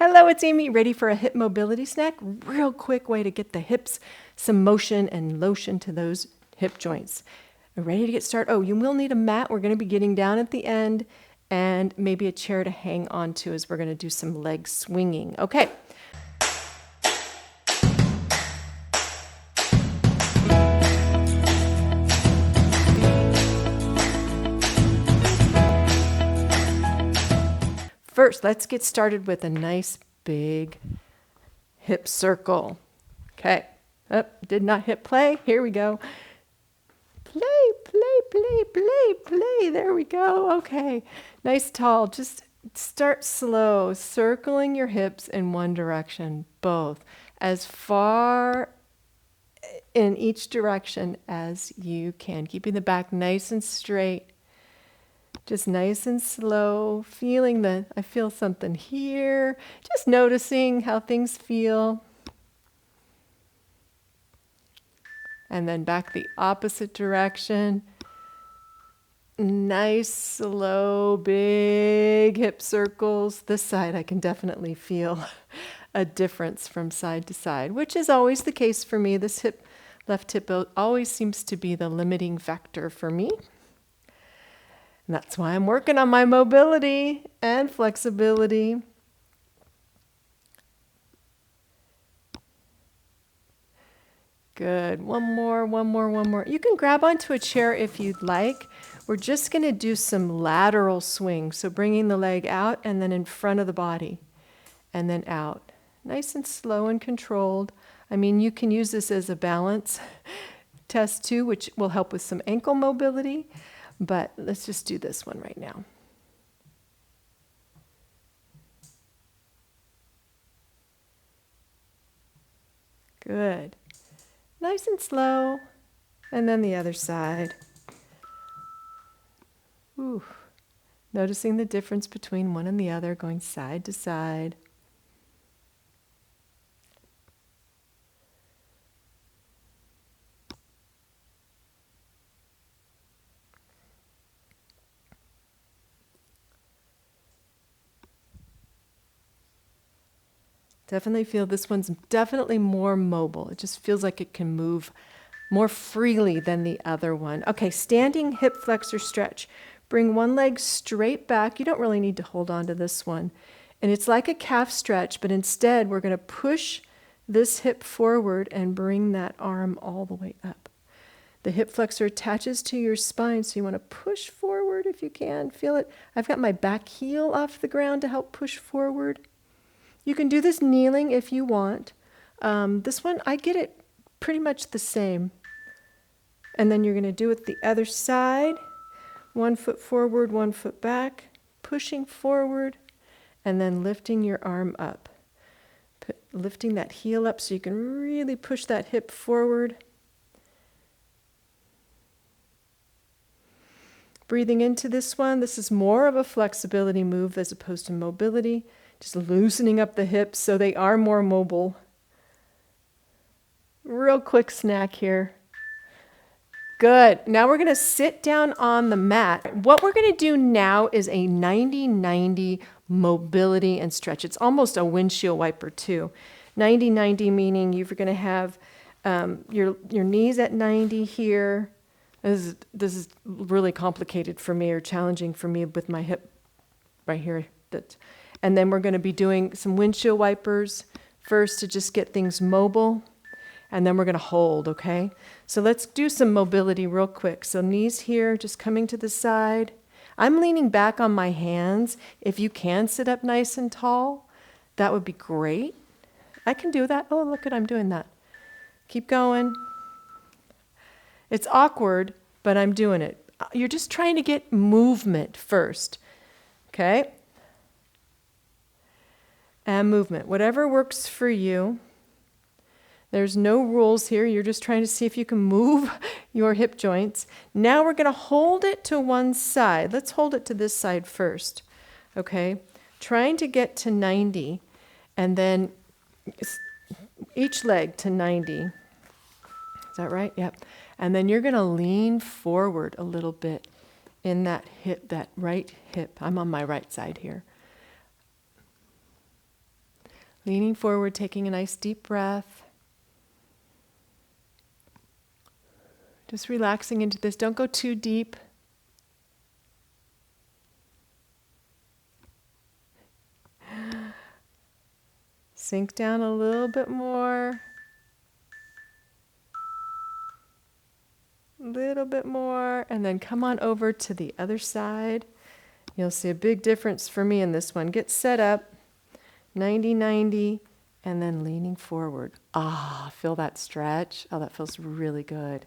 Hello, it's Amy, ready for a hip mobility snack. Real quick way to get the hips some motion and lotion to those hip joints. Ready to get started? Oh, you will need a mat. We're going to be getting down at the end, and maybe a chair to hang on to as we're going to do some leg swinging. Okay. First, let's get started with a nice big hip circle. Okay. Oh, did not hit play. Here we go. Play, play, play, play, play. There we go. Okay. Nice tall. Just start slow, circling your hips in one direction, both, as far in each direction as you can. Keeping the back nice and straight. Just nice and slow, feeling I feel something here. Just noticing how things feel. And then back the opposite direction. Nice, slow, big hip circles. This side I can definitely feel a difference from side to side, which is always the case for me. This left hip always seems to be the limiting factor for me. And that's why I'm working on my mobility and flexibility. Good. One more. You can grab onto a chair if you'd like. We're just going to do some lateral swing. So bringing the leg out and then in front of the body and then out. Nice and slow and controlled. I mean, you can use this as a balance test too, which will help with some ankle mobility. But let's just do this one right now. Good. Nice and slow. And then the other side. Ooh. Noticing the difference between one and the other, going side to side. Definitely feel this one's definitely more mobile. It just feels like it can move more freely than the other one. Okay, standing hip flexor stretch. Bring one leg straight back. You don't really need to hold on to this one. And it's like a calf stretch, but instead we're going to push this hip forward and bring that arm all the way up. The hip flexor attaches to your spine, so you want to push forward if you can. Feel it. I've got my back heel off the ground to help push forward. You can do this kneeling if you want. This one, I get it pretty much the same. And then you're going to do it the other side. 1 foot forward, 1 foot back, pushing forward, and then lifting your arm up. Lifting that heel up so you can really push that hip forward. Breathing into this one. This is more of a flexibility move as opposed to mobility. Just loosening up the hips so they are more mobile. Real quick snack here. Good. Now we're going to sit down on the mat. What we're going to do now is a 90-90 mobility and stretch. It's almost a windshield wiper too. 90-90 meaning you're going to have your knees at 90 here. This is really complicated for me or challenging for me with my hip right here. And then we're going to be doing some windshield wipers first to just get things mobile. And then we're going to hold, okay? So let's do some mobility real quick. So knees here, just coming to the side. I'm leaning back on my hands. If you can sit up nice and tall, that would be great. I can do that. Oh, look at, I'm doing that. Keep going. It's awkward, but I'm doing it. You're just trying to get movement first, okay? And movement, whatever works for you. There's no rules here. You're just trying to see if you can move your hip joints. Now we're going to hold it to one side. Let's hold it to this side first, okay? Trying to get to 90, and then each leg to 90. Is that right? Yep. And then you're going to lean forward a little bit in that hip, that right hip. I'm on my right side here. Leaning forward, taking a nice deep breath. Just relaxing into this. Don't go too deep. Sink down a little bit more. A little bit more. And then come on over to the other side. You'll see a big difference for me in this one. Get set up. 90-90. And then leaning forward. Ah, feel that stretch. Oh, that feels really good.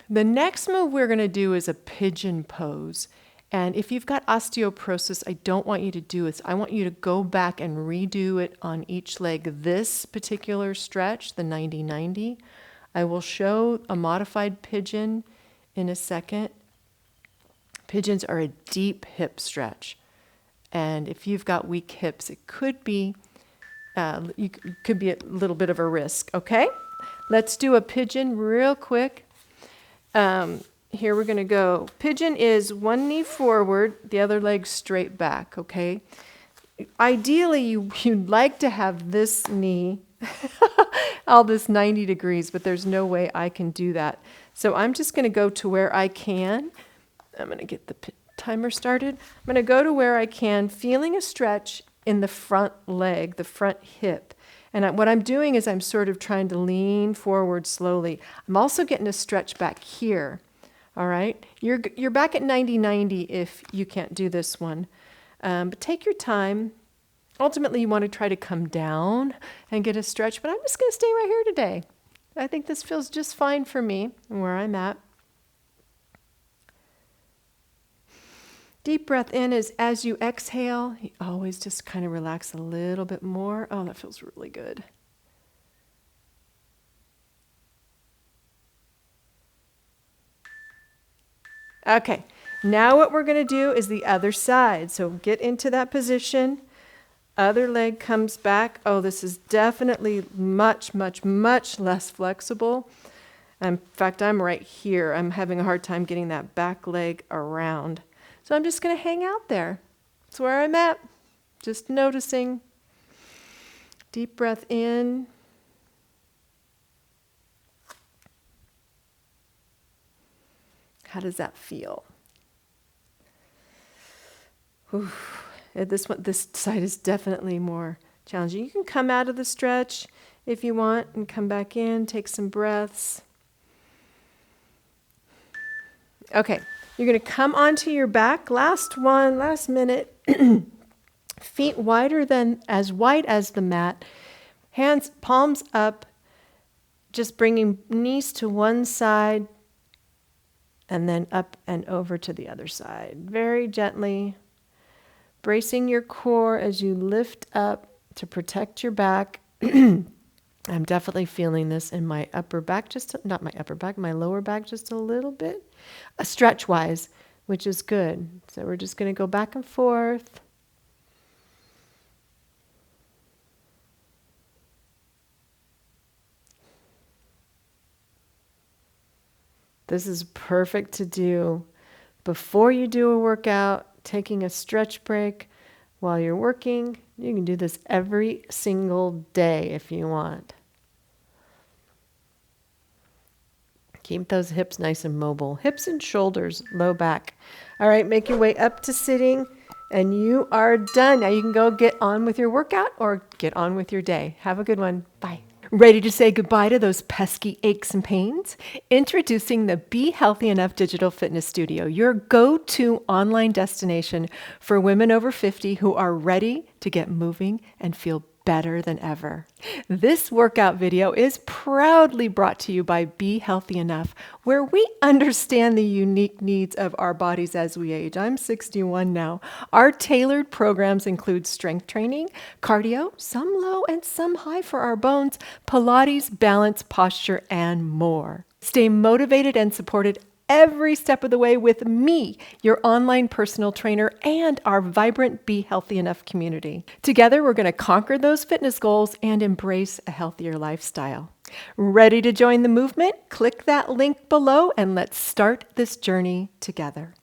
The next move we're going to do is a pigeon pose. And if you've got osteoporosis, I don't want you to do this. I want you to go back and redo it on each leg. This particular stretch, the 90-90. I will show a modified pigeon in a second. Pigeons are a deep hip stretch. And if you've got weak hips, it could be could be a little bit of a risk. Okay, let's do a pigeon real quick. Here we're going to go. Pigeon is one knee forward, the other leg straight back. Okay. Ideally, you'd like to have this knee all this 90 degrees, but there's no way I can do that. So I'm just going to go to where I can. I'm going to get the timer started. I'm going to go to where I can, feeling a stretch in the front leg, the front hip. And what I'm doing is I'm sort of trying to lean forward slowly. I'm also getting a stretch back here. All right? You're back at 90-90 if you can't do this one. But take your time. Ultimately, you want to try to come down and get a stretch, but I'm just going to stay right here today. I think this feels just fine for me and where I'm at. Deep breath in is as you exhale, you always just kind of relax a little bit more. Oh, that feels really good. Okay, now what we're going to do is the other side. So get into that position. Other leg comes back. Oh, this is definitely much, much, much less flexible. In fact, I'm right here. I'm having a hard time getting that back leg around. So I'm just going to hang out there. That's where I'm at. Just noticing. Deep breath in. How does that feel? Whew. This side is definitely more challenging. You can come out of the stretch if you want and come back in, take some breaths. Okay, you're going to come onto your back. Last minute. Feet as wide as the mat. Hands, palms up, just bringing knees to one side and then up and over to the other side. Very gently. Bracing your core as you lift up to protect your back. I'm definitely feeling this in my upper back, not my upper back, my lower back just a little bit, stretch-wise, which is good. So we're just going to go back and forth. This is perfect to do before you do a workout. Taking a stretch break while you're working. You can do this every single day if you want. Keep those hips nice and mobile. Hips and shoulders, low back. All right, make your way up to sitting and you are done. Now you can go get on with your workout or get on with your day. Have a good one. Bye. Ready to say goodbye to those pesky aches and pains? Introducing the Be Healthy Enough Digital Fitness Studio, your go-to online destination for women over 50 who are ready to get moving and feel better than ever. This workout video is proudly brought to you by Be Healthy Enough, where we understand the unique needs of our bodies as we age. I'm 61 now. Our tailored programs include strength training, cardio, some low and some high for our bones, Pilates, balance, posture, and more. Stay motivated and supported every step of the way with me, your online personal trainer, and our vibrant Be Healthy Enough community. Together, we're going to conquer those fitness goals and embrace a healthier lifestyle. Ready to join the movement? Click that link below and let's start this journey together.